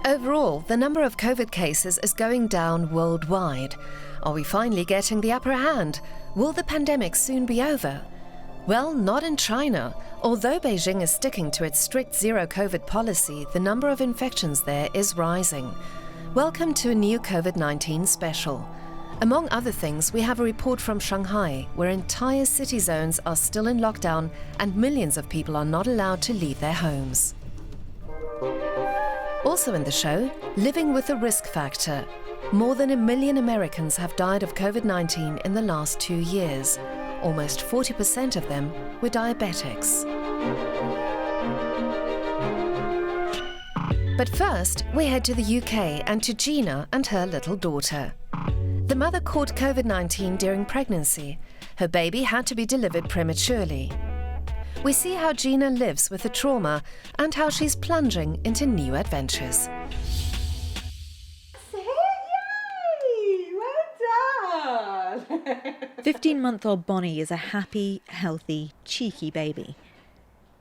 Overall, the number of COVID cases is going down worldwide. Are we finally getting the upper hand? Will the pandemic soon be over? Well, not in China. Although Beijing is sticking to its strict zero-COVID policy, the number of infections there is rising. Welcome to a new COVID-19 special. Among other things, we have a report from Shanghai, where entire city zones are still in lockdown and millions of people are not allowed to leave their homes. Also in the show, living with a risk factor. More than 1 million Americans have died of COVID-19 in the last 2 years. Almost 40% of them were diabetics. But first, we head to the UK and to Gina and her little daughter. The mother caught COVID-19 during pregnancy. Her baby had to be delivered prematurely. We see how Gina lives with the trauma and how she's plunging into new adventures. Yay! Well done! 15-month-old Bonnie is a happy, healthy, cheeky baby.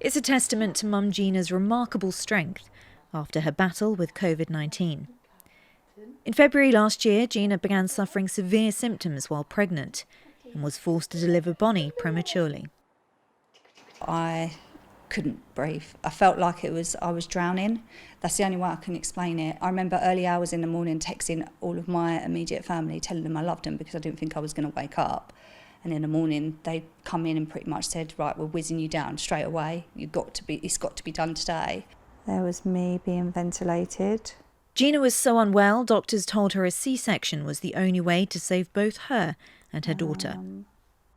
It's a testament to Mum Gina's remarkable strength after her battle with COVID-19. In February last year, Gina began suffering severe symptoms while pregnant and was forced to deliver Bonnie prematurely. I couldn't breathe. I felt like I was drowning. That's the only way I can explain it. I remember early hours in the morning texting all of my immediate family, telling them I loved them because I didn't think I was going to wake up. And in the morning, they come in and pretty much said, right, we're whizzing you down straight away. It's got to be done today. There was me being ventilated. Gina was so unwell, doctors told her a C-section was the only way to save both her and her daughter.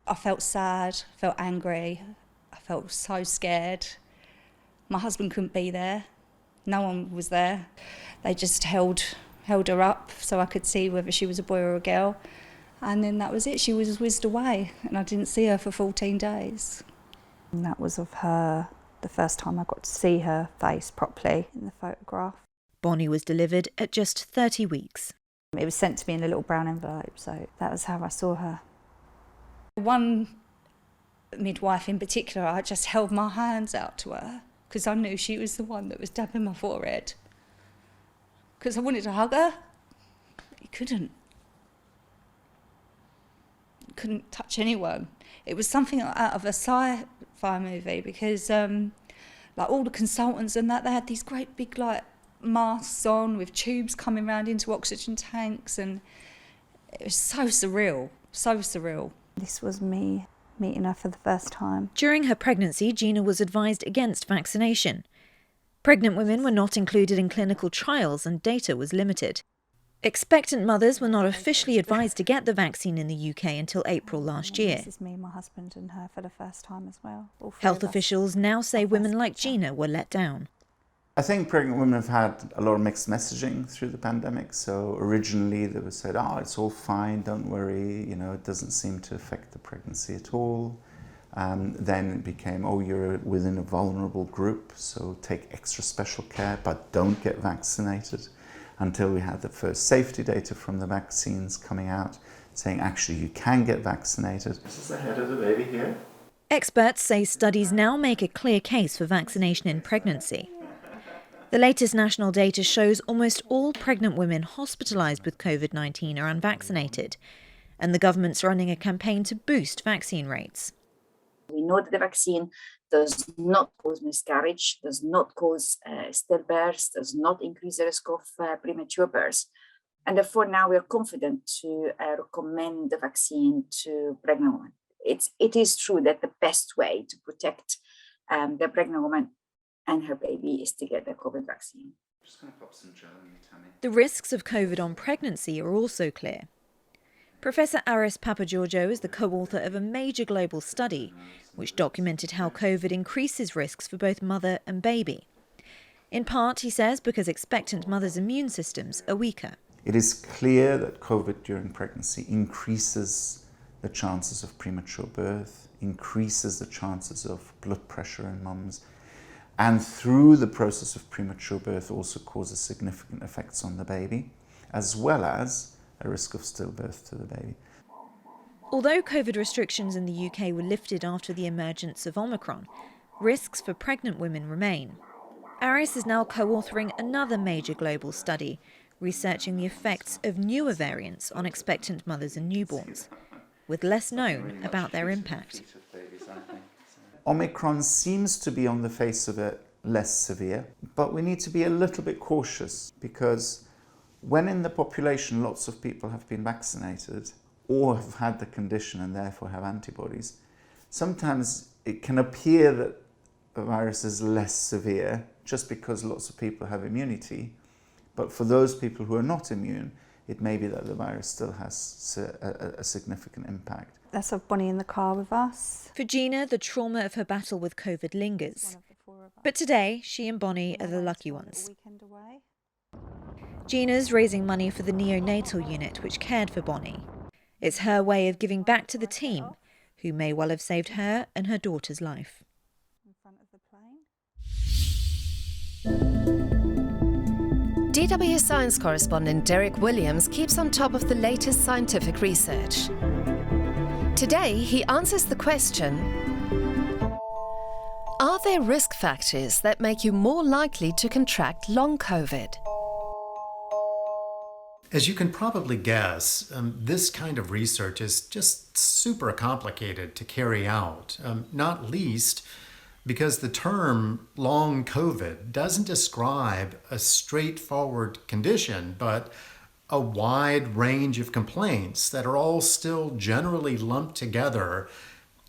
I felt sad, felt angry. I felt so scared. My husband couldn't be there. No one was there. They just held her up so I could see whether she was a boy or a girl. And then that was it. She was whizzed away and I didn't see her for 14 days. And that was of her, the first time I got to see her face properly in the photograph. Bonnie was delivered at just 30 weeks. It was sent to me in a little brown envelope, so that was how I saw her. One midwife in particular, I just held my hands out to her because I knew she was the one that was dabbing my forehead. Because I wanted to hug her. You couldn't touch anyone. It was something out of a sci-fi movie because like all the consultants and that, they had these great big like masks on with tubes coming round into oxygen tanks, and it was so surreal, so surreal. This was me meeting her for the first time. During her pregnancy, Gina was advised against vaccination. Pregnant women were not included in clinical trials and data was limited. Expectant mothers were not officially advised to get the vaccine in the UK until April last year. This is me, my husband and her for the first time as well. Health officials now say women like Gina were let down. I think pregnant women have had a lot of mixed messaging through the pandemic. So originally they were said, it's all fine, don't worry, it doesn't seem to affect the pregnancy at all. Then it became, you're within a vulnerable group, so take extra special care, but don't get vaccinated. Until we had the first safety data from the vaccines coming out, saying actually you can get vaccinated. This is the head of the baby here. Experts say studies now make a clear case for vaccination in pregnancy. The latest national data shows almost all pregnant women hospitalised with COVID-19 are unvaccinated, and the government's running a campaign to boost vaccine rates. We know that the vaccine does not cause miscarriage, does not cause stillbirths, does not increase the risk of premature births. And therefore now we are confident to recommend the vaccine to pregnant women. It is true that the best way to protect the pregnant woman and her baby is to get the COVID vaccine. Just going to pop some gel in your tummy. The risks of COVID on pregnancy are also clear. Professor Aris Papageorgiou is the co-author of a major global study which documented how COVID increases risks for both mother and baby. In part, he says, because expectant mothers' immune systems are weaker. It is clear that COVID during pregnancy increases the chances of premature birth, increases the chances of blood pressure in mums, and through the process of premature birth also causes significant effects on the baby, as well as a risk of stillbirth to the baby. Although COVID restrictions in the UK were lifted after the emergence of Omicron, risks for pregnant women remain. Aris is now co-authoring another major global study, researching the effects of newer variants on expectant mothers and newborns, with less known about their impact. Omicron seems to be on the face of it less severe, but we need to be a little bit cautious because when in the population lots of people have been vaccinated or have had the condition and therefore have antibodies, sometimes it can appear that the virus is less severe just because lots of people have immunity. But for those people who are not immune, it may be that the virus still has a significant impact. Let's have Bonnie in the car with us. For Gina, the trauma of her battle with COVID lingers. But today, she and Bonnie are the lucky ones. Gina's raising money for the neonatal unit which cared for Bonnie. It's her way of giving back to the team, who may well have saved her and her daughter's life. DW science correspondent Derek Williams keeps on top of the latest scientific research. Today, he answers the question: are there risk factors that make you more likely to contract long COVID? As you can probably guess, this kind of research is just super complicated to carry out, not least because the term long COVID doesn't describe a straightforward condition, but a wide range of complaints that are all still generally lumped together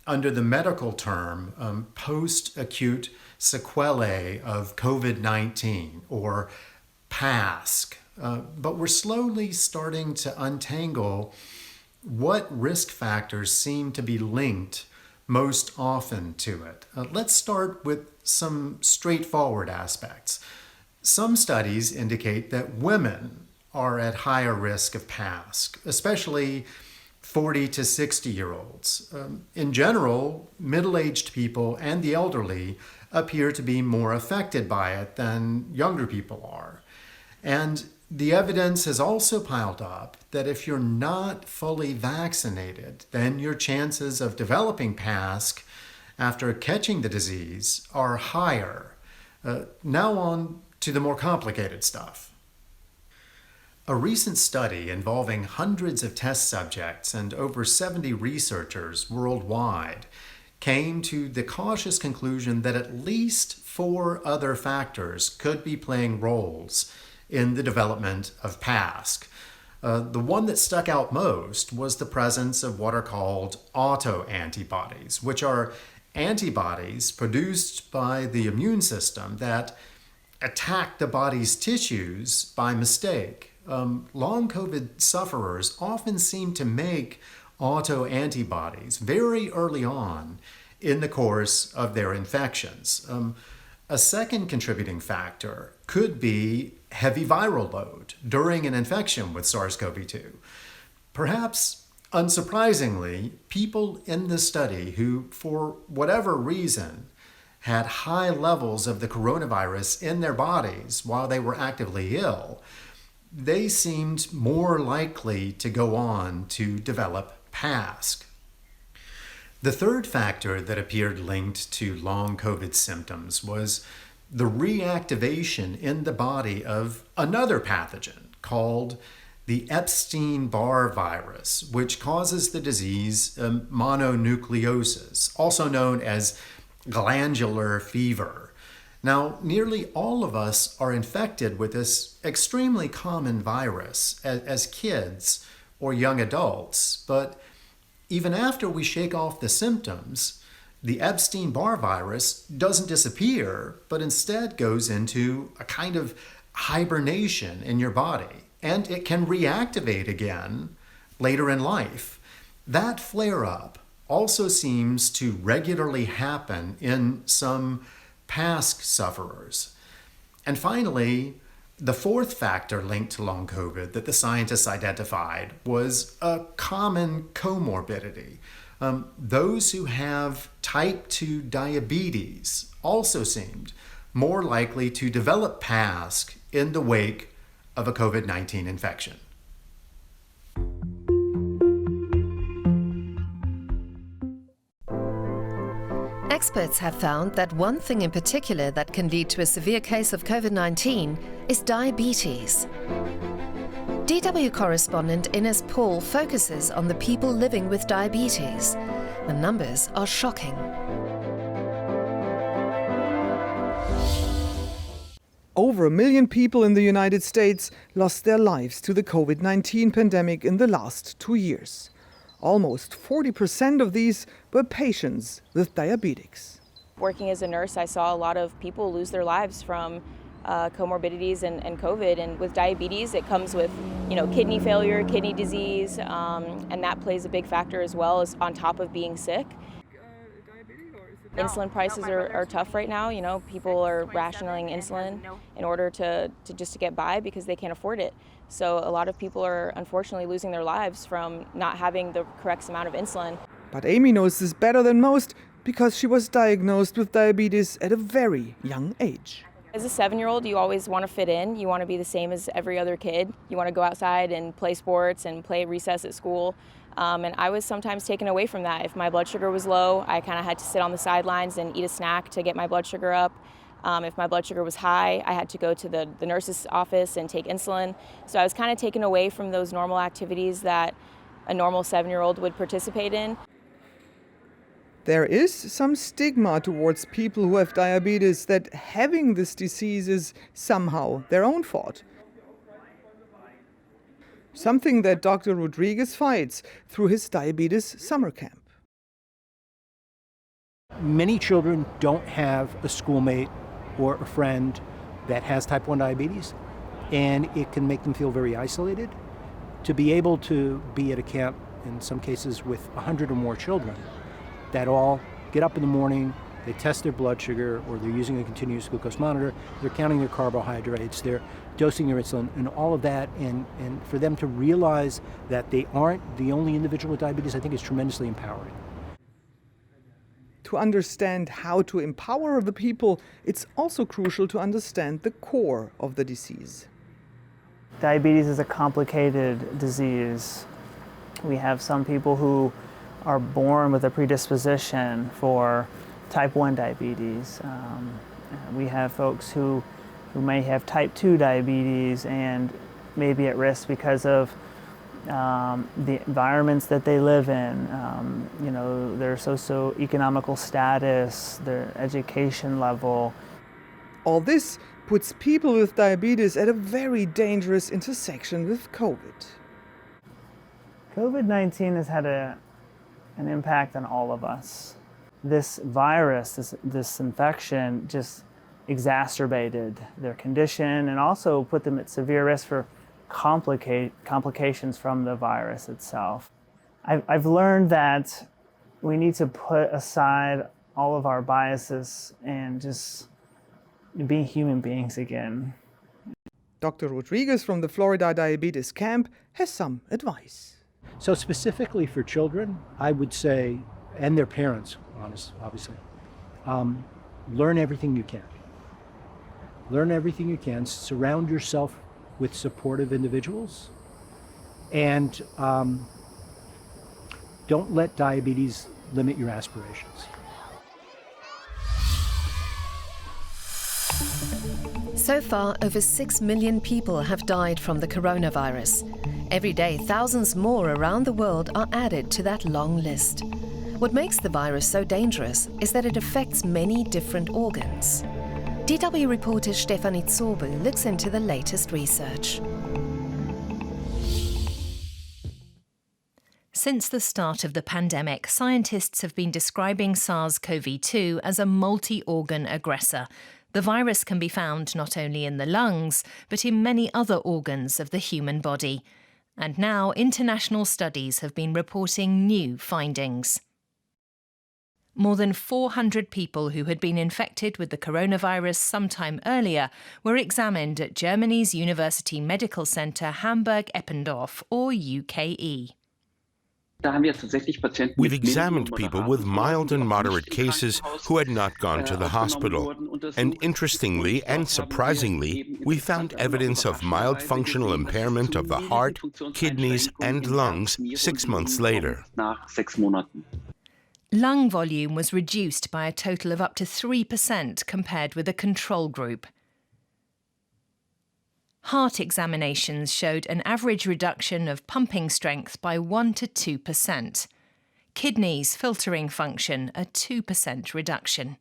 under the medical term post-acute sequelae of COVID-19, or PASC. But we're slowly starting to untangle what risk factors seem to be linked most often to it. Let's start with some straightforward aspects. Some studies indicate that women are at higher risk of PASC, especially 40 to 60-year-olds. In general, middle-aged people and the elderly appear to be more affected by it than younger people are. And the evidence has also piled up that if you're not fully vaccinated, then your chances of developing PASC after catching the disease are higher. Now on to the more complicated stuff. A recent study involving hundreds of test subjects and over 70 researchers worldwide came to the cautious conclusion that at least 4 other factors could be playing roles in the development of PASC. The one that stuck out most was the presence of what are called autoantibodies, which are antibodies produced by the immune system that attack the body's tissues by mistake. Long COVID sufferers often seem to make autoantibodies very early on in the course of their infections. A second contributing factor could be heavy viral load during an infection with SARS-CoV-2. Perhaps unsurprisingly, people in the study who, for whatever reason, had high levels of the coronavirus in their bodies while they were actively ill, they seemed more likely to go on to develop PASC. The third factor that appeared linked to long COVID symptoms was the reactivation in the body of another pathogen called the Epstein-Barr virus, which causes the disease mononucleosis, also known as glandular fever. Now, nearly all of us are infected with this extremely common virus as kids or young adults, but even after we shake off the symptoms, the Epstein-Barr virus doesn't disappear, but instead goes into a kind of hibernation in your body, and it can reactivate again later in life. That flare-up also seems to regularly happen in some PASC sufferers. And finally, the fourth factor linked to long COVID that the scientists identified was a common comorbidity. Those who have type 2 diabetes also seemed more likely to develop PASC in the wake of a COVID-19 infection. Experts have found that one thing in particular that can lead to a severe case of COVID-19 is diabetes. DW correspondent Ines Paul focuses on the people living with diabetes. The numbers are shocking. Over 1 million people in the United States lost their lives to the COVID-19 pandemic in the last 2 years. Almost 40% of these were patients with diabetics. Working as a nurse, I saw a lot of people lose their lives from comorbidities and COVID. And with diabetes, it comes with, kidney failure, kidney disease, and that plays a big factor as well as on top of being sick. Insulin prices are tough right now. People are rationing insulin in order to get by because they can't afford it. So a lot of people are unfortunately losing their lives from not having the correct amount of insulin. But Amy knows this better than most because she was diagnosed with diabetes at a very young age. As a 7-year-old, you always want to fit in. You want to be the same as every other kid. You want to go outside and play sports and play recess at school. And I was sometimes taken away from that. If my blood sugar was low, I kind of had to sit on the sidelines and eat a snack to get my blood sugar up. If my blood sugar was high, I had to go to the nurse's office and take insulin. So I was kind of taken away from those normal activities that a normal 7-year-old would participate in. There is some stigma towards people who have diabetes that having this disease is somehow their own fault. Something that Dr. Rodriguez fights through his diabetes summer camp. Many children don't have a schoolmate or a friend that has type 1 diabetes, and it can make them feel very isolated. To be able to be at a camp, in some cases with 100 or more children, that all get up in the morning, they test their blood sugar, or they're using a continuous glucose monitor, they're counting their carbohydrates, they're dosing their insulin, and all of that, and for them to realize that they aren't the only individual with diabetes, I think is tremendously empowering. To understand how to empower the people, it's also crucial to understand the core of the disease. Diabetes is a complicated disease. We have some people who are born with a predisposition for type 1 diabetes. We have folks who may have type 2 diabetes and may be at risk because of the environments that they live in, their socioeconomical status, their education level. All this puts people with diabetes at a very dangerous intersection with COVID. COVID-19 has had an impact on all of us. This virus, this infection, just exacerbated their condition and also put them at severe risk for complications from the virus itself. I've learned that we need to put aside all of our biases and just be human beings again. Dr. Rodriguez from the Florida Diabetes Camp has some advice. So specifically for children, I would say, and their parents, obviously, learn everything you can. Learn everything you can, surround yourself with supportive individuals, and don't let diabetes limit your aspirations. So far, over 6 million people have died from the coronavirus. Every day, thousands more around the world are added to that long list. What makes the virus so dangerous is that it affects many different organs. DW reporter Stefanie Zobel looks into the latest research. Since the start of the pandemic, scientists have been describing SARS-CoV-2 as a multi-organ aggressor. The virus can be found not only in the lungs, but in many other organs of the human body. And now international studies have been reporting new findings. More than 400 people who had been infected with the coronavirus sometime earlier were examined at Germany's University Medical Center Hamburg-Eppendorf, or UKE. We've examined people with mild and moderate cases who had not gone to the hospital. And interestingly and surprisingly, we found evidence of mild functional impairment of the heart, kidneys, and lungs 6 months later. Lung volume was reduced by a total of up to 3% compared with a control group. Heart examinations showed an average reduction of pumping strength by 1 to 2%. Kidneys filtering function, a 2% reduction.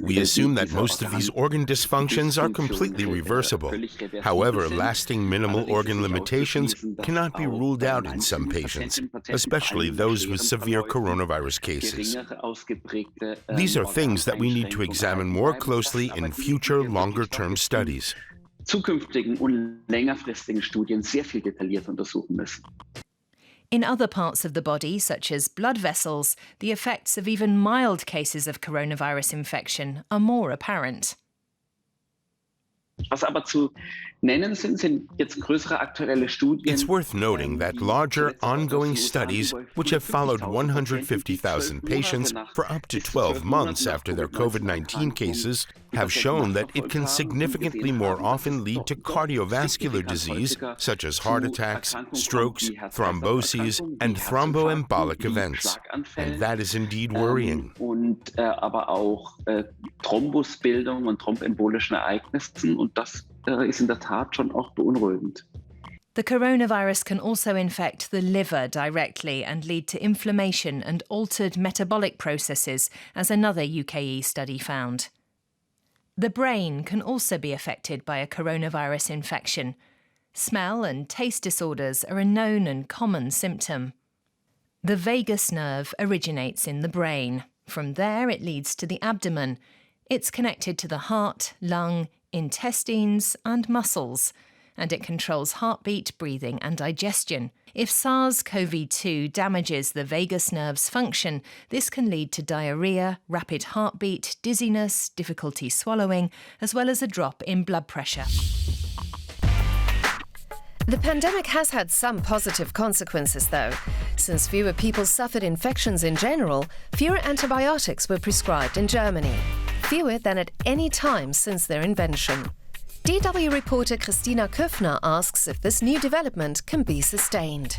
We assume that most of these organ dysfunctions are completely reversible. However, lasting minimal organ limitations cannot be ruled out in some patients, especially those with severe coronavirus cases. These are things that we need to examine more closely in future longer-term studies. In other parts of the body, such as blood vessels, the effects of even mild cases of coronavirus infection are more apparent. It's worth noting that larger, ongoing studies, which have followed 150,000 patients for up to 12 months after their COVID-19 cases, have shown that it can significantly more often lead to cardiovascular disease, such as heart attacks, strokes, thromboses, and thromboembolic events. And that is indeed worrying. Thrombusbildung und thromboembolischen Ereignissen, und das ist in der Tat schon auch beunruhigend. The coronavirus can also infect the liver directly and lead to inflammation and altered metabolic processes, as another UKE study found. The brain can also be affected by a coronavirus infection. Smell and taste disorders are a known and common symptom. The vagus nerve originates in the brain. From there, it leads to the abdomen. It's connected to the heart, lung, intestines, and muscles, and it controls heartbeat, breathing, and digestion. If SARS-CoV-2 damages the vagus nerve's function, this can lead to diarrhea, rapid heartbeat, dizziness, difficulty swallowing, as well as a drop in blood pressure. The pandemic has had some positive consequences, though. Since fewer people suffered infections in general, fewer antibiotics were prescribed in Germany. Fewer than at any time since their invention. DW reporter Christina Köffner asks if this new development can be sustained.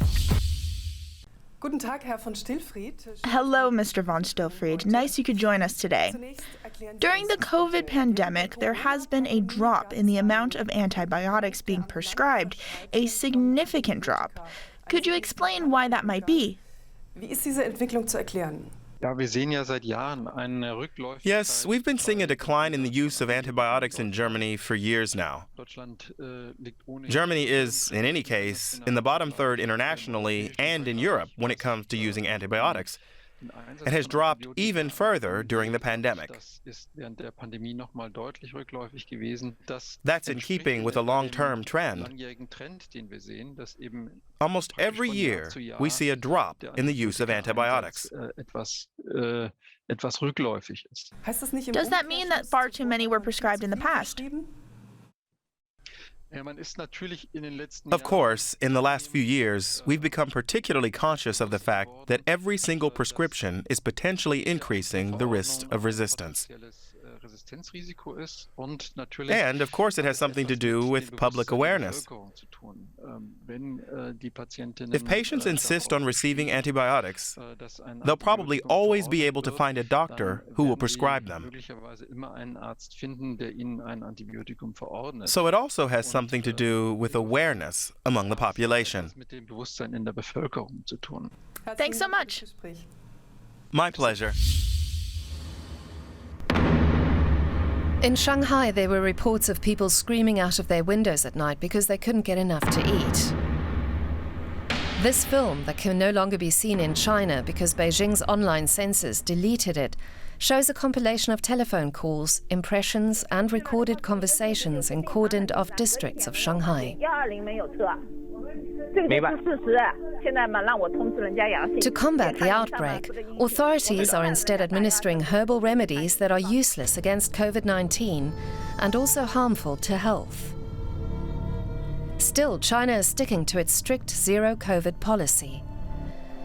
Guten Tag, Herr von Stillfried. Hello, Mr. von Stillfried. Nice you could join us today. During the COVID pandemic, there has been a drop in the amount of antibiotics being prescribed, a significant drop. Could you explain why that might be? Wie ist diese Entwicklung zu erklären? Yes, we've been seeing a decline in the use of antibiotics in Germany for years now. Germany is, in any case, in the bottom third internationally and in Europe when it comes to using antibiotics. It has dropped even further during the pandemic. That's in keeping with a long-term trend. Almost every year, we see a drop in the use of antibiotics. Does that mean that far too many were prescribed in the past? Of course, in the last few years, we've become particularly conscious of the fact that every single prescription is potentially increasing the risk of resistance. And, of course, it has something to do with public awareness. If patients insist on receiving antibiotics, they'll probably always be able to find a doctor who will prescribe them. So it also has something to do with awareness among the population. Thanks so much. My pleasure. In Shanghai, there were reports of people screaming out of their windows at night because they couldn't get enough to eat. This film, that can no longer be seen in China because Beijing's online censors deleted it, shows a compilation of telephone calls, impressions, and recorded conversations in cordoned-off districts of Shanghai. To combat the outbreak, authorities are instead administering herbal remedies that are useless against COVID-19 and also harmful to health. Still, China is sticking to its strict zero-COVID policy.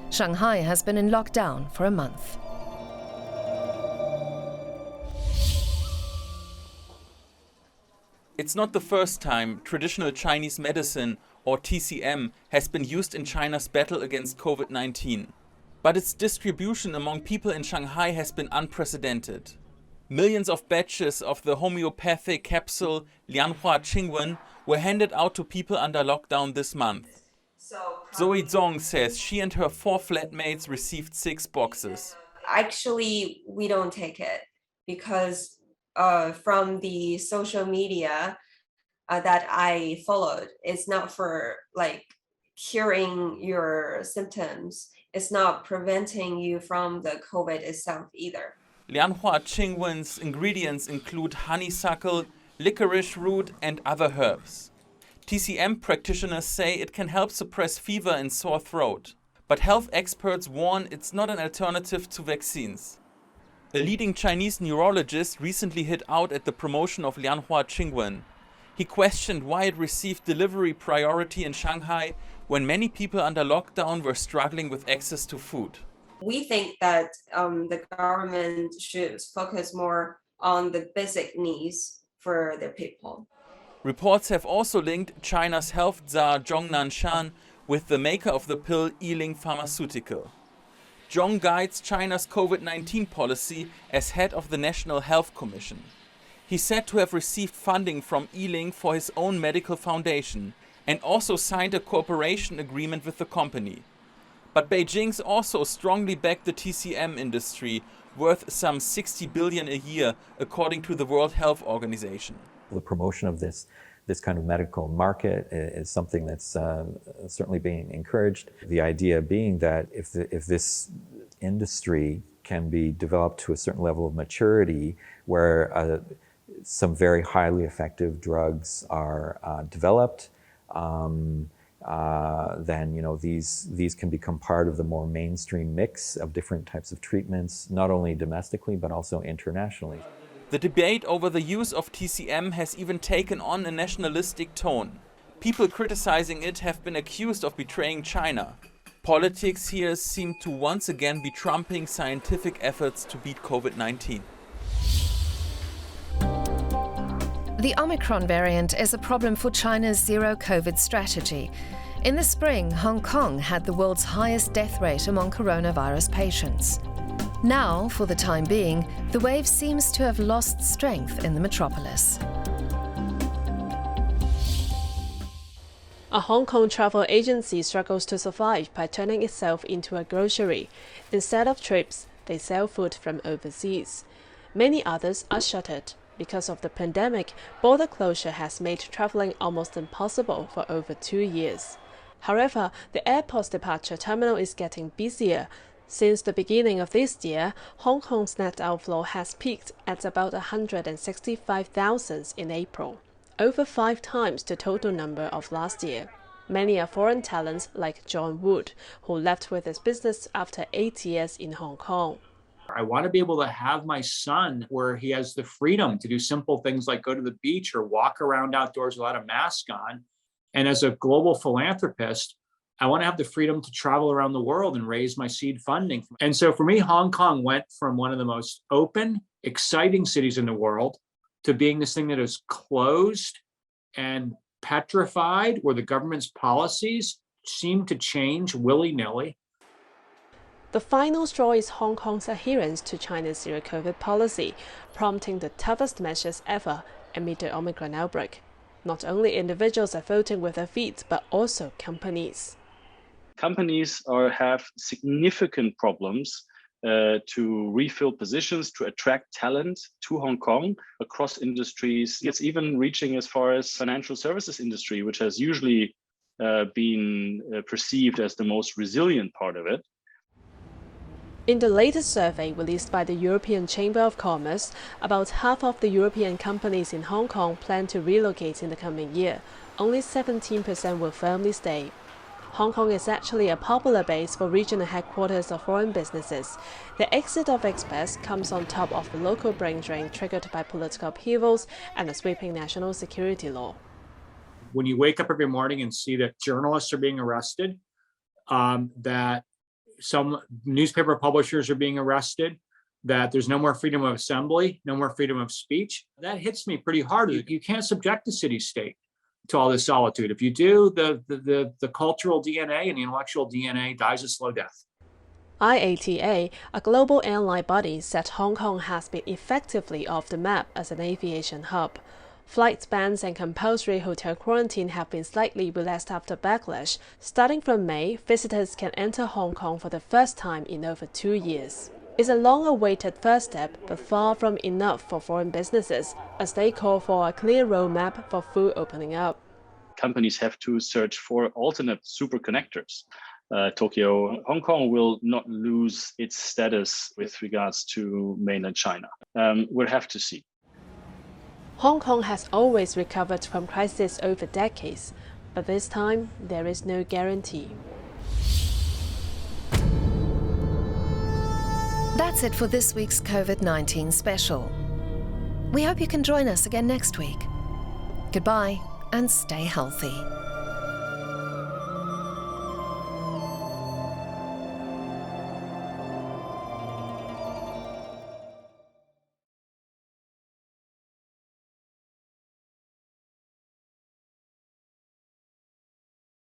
Shanghai has been in lockdown for a month. It's not the first time traditional Chinese medicine, or TCM, has been used in China's battle against COVID-19. But its distribution among people in Shanghai has been unprecedented. Millions of batches of the homeopathic capsule Lianhua Qingwen were handed out to people under lockdown this month. Zoe Zong says she and her 4 flatmates received 6 boxes. Actually, we don't take it because from the social media that I followed, it's not for like curing your symptoms. It's not preventing you from the COVID itself either. Lianhua Qingwen's ingredients include honeysuckle, licorice root and other herbs. TCM practitioners say it can help suppress fever and sore throat. But health experts warn it's not an alternative to vaccines. A leading Chinese neurologist recently hit out at the promotion of Lianhua Qingwen. He questioned why it received delivery priority in Shanghai when many people under lockdown were struggling with access to food. We think that the government should focus more on the basic needs for the people. Reports have also linked China's health czar Zhong Nanshan with the maker of the pill Yiling Pharmaceutical. Zhong guides China's COVID-19 policy as head of the National Health Commission. He's said to have received funding from Yiling for his own medical foundation and also signed a cooperation agreement with the company. But Beijing's also strongly backed the TCM industry, worth some 60 billion a year, according to the World Health Organization. The promotion of this kind of medical market is something that's certainly being encouraged. The idea being that if this industry can be developed to a certain level of maturity where some very highly effective drugs are developed, then these can become part of the more mainstream mix of different types of treatments, not only domestically but also internationally. The debate over the use of TCM has even taken on a nationalistic tone. People criticizing it have been accused of betraying China. Politics here seem to once again be trumping scientific efforts to beat COVID-19. The Omicron variant is a problem for China's zero-COVID strategy. In the spring, Hong Kong had the world's highest death rate among coronavirus patients. Now, for the time being, the wave seems to have lost strength in the metropolis. A Hong Kong travel agency struggles to survive by turning itself into a grocery. Instead of trips, they sell food from overseas. Many others are shuttered. Because of the pandemic, border closure has made traveling almost impossible for over 2 years. However, the airport's departure terminal is getting busier. Since the beginning of this year, Hong Kong's net outflow has peaked at about 165,000 in April, over 5 times the total number of last year. Many are foreign talents like John Wood, who left with his business after 8 years in Hong Kong. I want to be able to have my son where he has the freedom to do simple things like go to the beach or walk around outdoors without a mask on. And as a global philanthropist, I want to have the freedom to travel around the world and raise my seed funding. And so for me, Hong Kong went from one of the most open, exciting cities in the world to being this thing that is closed and petrified, where the government's policies seem to change willy-nilly. The final straw is Hong Kong's adherence to China's zero-COVID policy, prompting the toughest measures ever amid the Omicron outbreak. Not only individuals are voting with their feet, but also companies. Companies have significant problems to refill positions, to attract talent to Hong Kong across industries. It's even reaching as far as financial services industry, which has usually been perceived as the most resilient part of it. In the latest survey released by the European Chamber of Commerce, about half of the European companies in Hong Kong plan to relocate in the coming year. Only 17% will firmly stay. Hong Kong is actually a popular base for regional headquarters of foreign businesses. The exit of expats comes on top of the local brain drain triggered by political upheavals and a sweeping national security law. When you wake up every morning and see that journalists are being arrested, that some newspaper publishers are being arrested, that there's no more freedom of assembly, no more freedom of speech, that hits me pretty hard. You can't subject the city-state to all this solitude. If you do, the cultural DNA and the intellectual DNA dies a slow death. IATA, a global airline body, said Hong Kong has been effectively off the map as an aviation hub. Flight bans and compulsory hotel quarantine have been slightly relaxed after backlash. Starting from May, visitors can enter Hong Kong for the first time in over 2 years. It's a long-awaited first step, but far from enough for foreign businesses, as they call for a clear roadmap for full opening up. Companies have to search for alternate super connectors. Tokyo, Hong Kong will not lose its status with regards to mainland China. We'll have to see. Hong Kong has always recovered from crisis over decades, but this time there is no guarantee. That's it for this week's COVID-19 special. We hope you can join us again next week. Goodbye and stay healthy.